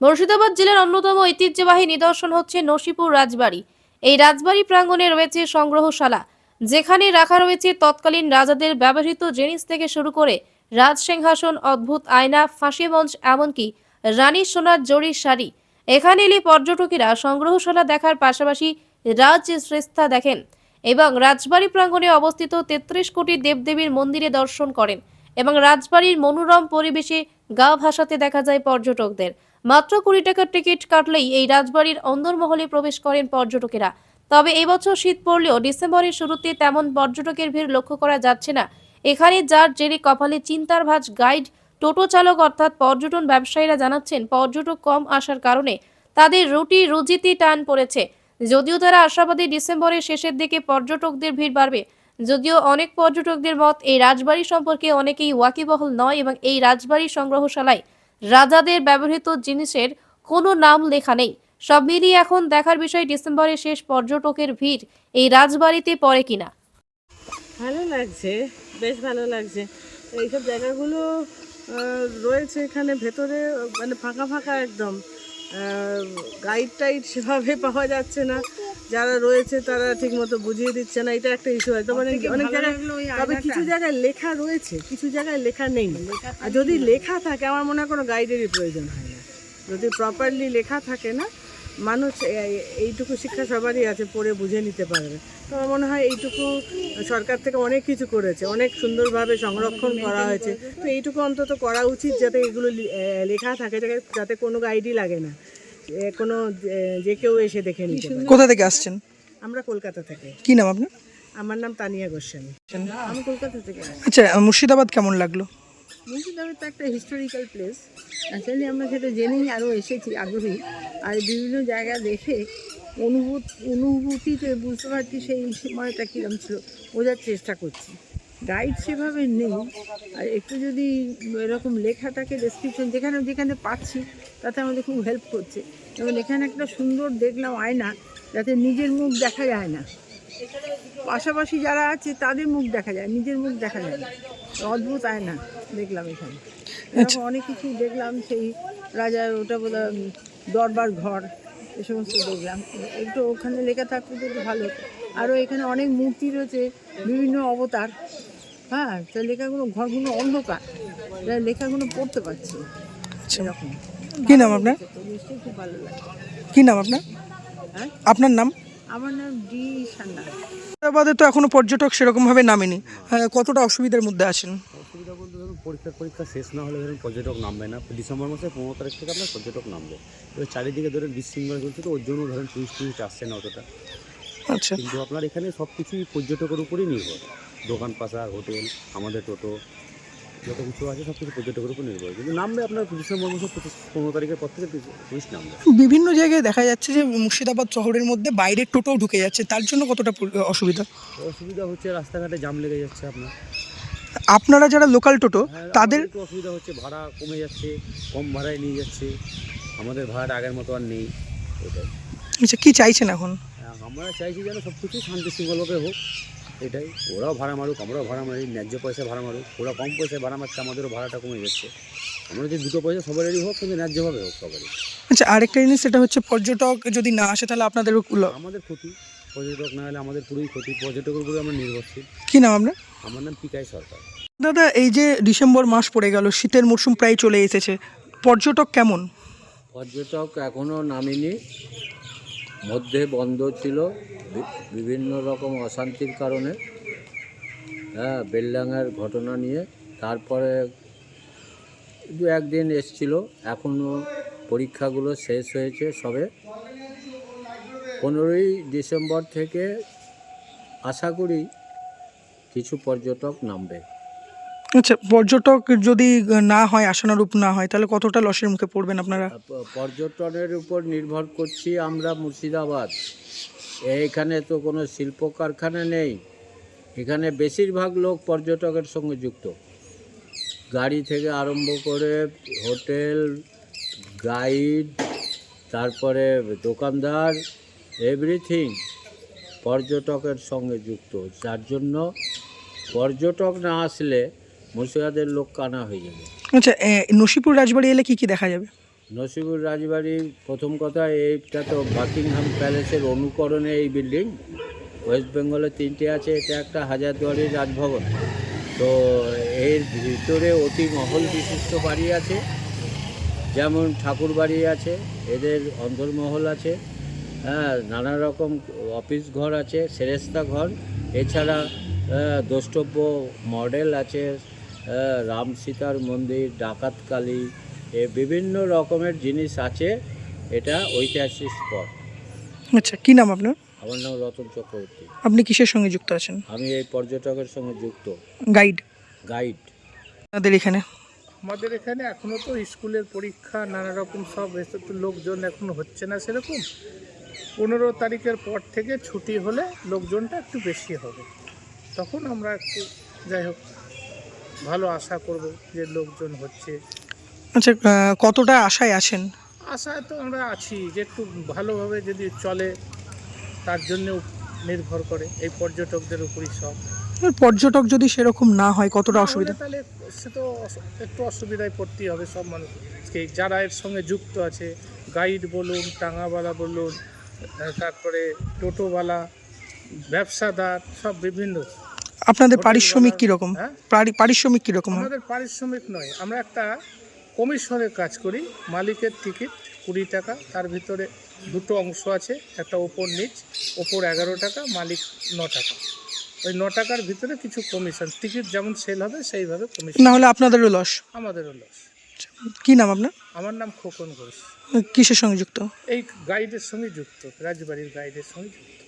মুর্শিদাবাদ জেলার অন্যতম ঐতিহ্যবাহী নিদর্শন হচ্ছে নসিপুর রাজবাড়ি। এই রাজবাড়ি প্রাঙ্গণে রয়েছে সংগ্রহশালা, যেখানে রাখা রয়েছে তৎকালীন রাজাদের ব্যবহৃত জিনিস থেকে শুরু করে রাজসিংহাসন, অদ্ভুত আয়না, ফাঁসি মঞ্চ, এমনকি রানীর সোনার জরির শাড়ি। এখানে এলে পর্যটকেরা সংগ্রহশালা দেখার পাশাপাশি রাজশ্রেষ্ঠা দেখেন এবং রাজবাড়ি প্রাঙ্গণে অবস্থিত ৩৩ কোটি দেবদেবীর মন্দিরে দর্শন করেন এবং রাজবাড়ির মনোরম পরিবেশে গা ভাসাতে দেখা যায় পর্যটকদের। মাত্র ২০ টাকার টিকিট কাটলেই এই রাজবাড়ির অন্দরমহলে প্রবেশ করেন পর্যটকেরা। তবে এবছর শীত পড়লেও ডিসেম্বরের শুরুতে তেমন পর্যটকের ভিড় লক্ষ্য করা যাচ্ছে না। এখানে যার জেরে কপালে চিন্তার ভাঁজ গাইড, টোটো চালক অর্থাৎ পর্যটন ব্যবসায়ীরা জানাচ্ছেন পর্যটক কম আসার কারণে তাদের রুজিতে টান পড়েছে। যদিও তারা আশাবাদী ডিসেম্বরের শেষের দিকে পর্যটকদের ভিড় বাড়বে। যদিও অনেক পর্যটকদের মত এই রাজবাড়ি সম্পর্কে অনেকেই ওয়াকিবহাল নয় এবং এই রাজবাড়ি সংগ্রহশালায় রাজাদের ব্যবহৃত জিনিসের কোনো নাম লেখা নেই। সব মিলিয়ে এখন দেখার বিষয় ডিসেম্বরের শেষ পর্যটকের ভিড় এই রাজবাড়িতে পড়ে কিনা। ভালো লাগছে, বেশ ভালো লাগছে। এইসব জায়গাগুলো রয়েছে এখানে ভেতরে, মানে ফাঁকা ফাঁকা একদম। গাইড টাইড সেভাবে পাওয়া যাচ্ছে না, যারা রয়েছে তারা ঠিক মতো বুঝিয়ে দিচ্ছে না, এটা একটা ইস্যু হয়। তো মানে অনেক জায়গায়, তবে কিছু জায়গায় লেখা রয়েছে, কিছু জায়গায় লেখা নেই। আর যদি লেখা থাকে আমার মনে হয় কোনো গাইডেরই প্রয়োজন হয় না। যদি প্রপারলি লেখা থাকে না, মানুষ এইটুকু শিক্ষা সবারই আছে, পড়ে বুঝে নিতে পারবে। তো আমার মনে হয় এইটুকু সরকার থেকে অনেক কিছু করেছে, অনেক সুন্দরভাবে সংরক্ষণ করা হয়েছে। তো এইটুকু অন্তত করা উচিত, যাতে এগুলো লেখা থাকে, যাতে কোনো গাইডই লাগে না, কোনো যে কেউ এসে দেখে নিতে পারে। কোথা থেকে আসছেন? আমরা কলকাতা থেকে। কি নাম আপনার? আমার নাম তানিয়া গোস্বামী। আমি কলকাতা থেকে আসছি। আচ্ছা, মুর্শিদাবাদ কেমন লাগলো? মুর্শিদাবাদ তো একটা হিস্টোরিক্যাল প্লেস। অ্যাকচুয়ালি আমরা সেটা জেনেই আরও এসেছি, আগ্রহী। আর বিভিন্ন জায়গা দেখে অনুভূতিতে বুঝতে পারছি সেই সময়টা কীরকম ছিল, বোঝার চেষ্টা করছি। গাইড সেভাবে নেই, আর একটু যদি এরকম লেখাটাকে ডেসক্রিপশন যেখানে যেখানে পাচ্ছি তাতে আমাদের খুব হেল্প করছে। এবং এখানে একটা সুন্দর দেখলাম আয়না, যাতে নিজের মুখ দেখা যায় না, পাশাপাশি যারা আছে তাদের মুখ দেখা যায়, নিজের মুখ দেখা যায় না। অদ্ভুত আয়না দেখলাম এখানে। এরকম অনেক কিছু দেখলাম, সেই রাজার ওটা বোধহয় দরবার ঘর, এ সমস্ত দেখলাম। একটু ওখানে লেখা থাকতে তো একটু ভালো হতো। আরও এখানে অনেক মূর্তি রয়েছে, বিভিন্ন অবতার। হ্যাঁ, তো লেখাগুলো, ঘরগুলো অন্ধকার, লেখাগুলো পড়তে পারছি না। এরকম। কি নাম আপনার? নিশ্চয়ই খুব ভালো লাগে। কি নাম আপনার? হ্যাঁ, আপনার নাম? আমার নাম ডি সান্না। মুর্শিদাবাদে তো এখনো পর্যটক সেরকমভাবে নামেনি, কতটা অসুবিধার মধ্যে আছেন? অসুবিধা বলতে ধরুন পরীক্ষা শেষ না হলে ধরুন পর্যটক নামবে না। ডিসেম্বর মাসের 15 তারিখ থেকে আপনার পর্যটক নামবে। এবার চারিদিকে ধরেন বিশৃঙ্খলা চলছে, তো ওর জন্য ধরেন টুরিস্ট আসছে না অতটা। আচ্ছা, কিন্তু আপনার এখানে সব কিছুই পর্যটকের উপরেই নির্ভর। দোকান পাশার, হোটেল, আমাদের টোটো, যত কিছু আছে সব কিছু পর্যটকের উপর নির্ভর। কিন্তু নামবে আপনার ডিসেম্বর মাসের 15 তারিখের পর থেকে টুরিস্ট নামবে। বিভিন্ন জায়গায় দেখা যাচ্ছে যে মুর্শিদাবাদ শহরের মধ্যে বাইরের টোটোও ঢুকে যাচ্ছে, তার জন্য কতটা অসুবিধা? অসুবিধা হচ্ছে, রাস্তাঘাটে জাম লেগে যাচ্ছে আপনার। আপনারা যারা লোকাল টোটো তাদের একটু অসুবিধা হচ্ছে, ভাড়া কমে যাচ্ছে, কম ভাড়ায় নিয়ে যাচ্ছে, আমাদের ভাড়াটা আগের মতো আর নেই। এটাই। আচ্ছা, কি চাইছেন এখন? আমরা চাইছি যেন সব কিছুই শান্তি শৃঙ্খলভাবে হোক, এটাই। ওরাও ভাড়া মারুক, আমরাও ভাড়া মারি, ন্যায্য পয়সা ভাড়া মারুক। ওরা কম পয়সায় ভাড়া মারছে, আমাদেরও ভাড়াটা কমে যাচ্ছে। আমরা যে দুটো পয়সা সবারই হোক, কিন্তু ন্যায্যভাবে হোক সবারই। আচ্ছা, আরেকটা জিনিস, সেটা হচ্ছে পর্যটক যদি না আসে তাহলে আপনাদেরও আমাদের ক্ষতি, পর্যটক না হলে আমাদের পুরোই ক্ষতি। পর্যটকের উপরে আমরা নির্ভরশীল। কি নাম আপনার? আমার নাম পিকাই সরকার। দাদা, এই যে ডিসেম্বর মাস পড়ে গেল, শীতের মরশুম প্রায় চলে এসেছে, পর্যটক কেমন? পর্যটক এখনও নামেনি, মধ্যে বন্ধ ছিল বিভিন্ন রকম অশান্তির কারণে। হ্যাঁ, বেলডাঙার ঘটনা নিয়ে। তারপরে দু একদিন এসছিল, এখনও পরীক্ষাগুলো শেষ হয়েছে সবে। 15ই ডিসেম্বর থেকে আশা করি কিছু পর্যটক নামবে। আচ্ছা, পর্যটক যদি না হয়, আশানুরূপ না হয়, তাহলে কতটা লসের মুখে পড়বেন আপনারা? পর্যটনের উপর নির্ভর করছি আমরা মুর্শিদাবাদ। এইখানে তো কোনো শিল্প কারখানা নেই, এখানে বেশিরভাগ লোক পর্যটকের সঙ্গে যুক্ত। গাড়ি থেকে আরম্ভ করে হোটেল, গাইড, তারপরে দোকানদার, এভরিথিং পর্যটকের সঙ্গে যুক্ত। যার জন্য পর্যটক না আসলে মুর্শিদাবাদের লোক কানা হয়ে যাবে। আচ্ছা, নসিপুর রাজবাড়ি এলে কি কি দেখা যাবে? নসিপুর রাজবাড়ি প্রথম কথা, এইটা তো বাকিংহাম প্যালেসের অনুকরণে এই বিল্ডিং। ওয়েস্ট বেঙ্গলে 3টে আছে, এটা একটা হাজারদুয়ারির রাজভবন। তো এর ভিতরে অতি মহল বিশিষ্ট বাড়ি আছে, যেমন ঠাকুর বাড়ি আছে, এদের অন্দরমহল আছে, হ্যাঁ, নানা রকম অফিস ঘর আছে, সেরেস্তা ঘর, এছাড়া দ্রষ্টব্য মডেল আছে, রাম সীতার মন্দির, ডাকাতকালী, বিভিন্ন রকমের জিনিস আছে। এটা ঐতিহাসিক স্পট। আচ্ছা, কি নাম আপনার? আমার নাম রতন চক্রবর্তী। আপনি কিসের সঙ্গে যুক্ত আছেন? আমি এই পর্যটকের সঙ্গে যুক্ত, গাইড গাইড। আপনাদের এখানে? আমাদের এখানে এখনও তো স্কুলের পরীক্ষা নানা রকম সব এসে তো লোকজন এখন হচ্ছে না সেরকম। 15 তারিখের পর থেকে ছুটি হলে লোকজনটা একটু বেশি হবে, তখন আমরা একটু যাই হোক ভালো আশা করব যে লোকজন হচ্ছে। আচ্ছা, কতটা আশায় আছেন? আশায় তো আমরা আছি যে একটু ভালোভাবে যদি চলে, তার জন্যেও নির্ভর করে এই পর্যটকদের উপরই সব। এবার পর্যটক যদি সেরকম না হয় কতটা না অসুবিধা? হলে তাহলে সে তো একটু অসুবিধায় পড়তেই হবে সব মানুষকে, যারা এর সঙ্গে যুক্ত আছে, গাইড বলুন, টাঙাওয়ালা বলুন, তারপরে টোটোওয়ালা, ব্যবসাদার, সব বিভিন্ন। আপনাদের হোটেল পারিশ্রমিক ওয়ালা, কীরকম? হ্যাঁ? পারিশ্রমিক কীরকম হয়? আমাদের পারিশ্রমিক নয়, আমরা একটা কমিশনের কাজ করি। মালিকের টিকিট 20 টাকা, তার ভিতরে দুটো অংশ আছে, একটা ওপর নিচ। ওপর 11 টাকা, মালিক 9 টাকা। ওই 9 টাকার ভিতরে কিছু কমিশন, টিকিট যেমন সেল হবে সেইভাবে কমিশন। না হলে আপনাদেরও লস। আমাদেরও লস। কি নাম আপনার? আমার নাম খোকন ঘোষ। কিসের সঙ্গে যুক্ত? এই গাইডের সঙ্গে যুক্ত, রাজবাড়ির গাইডের সঙ্গে যুক্ত।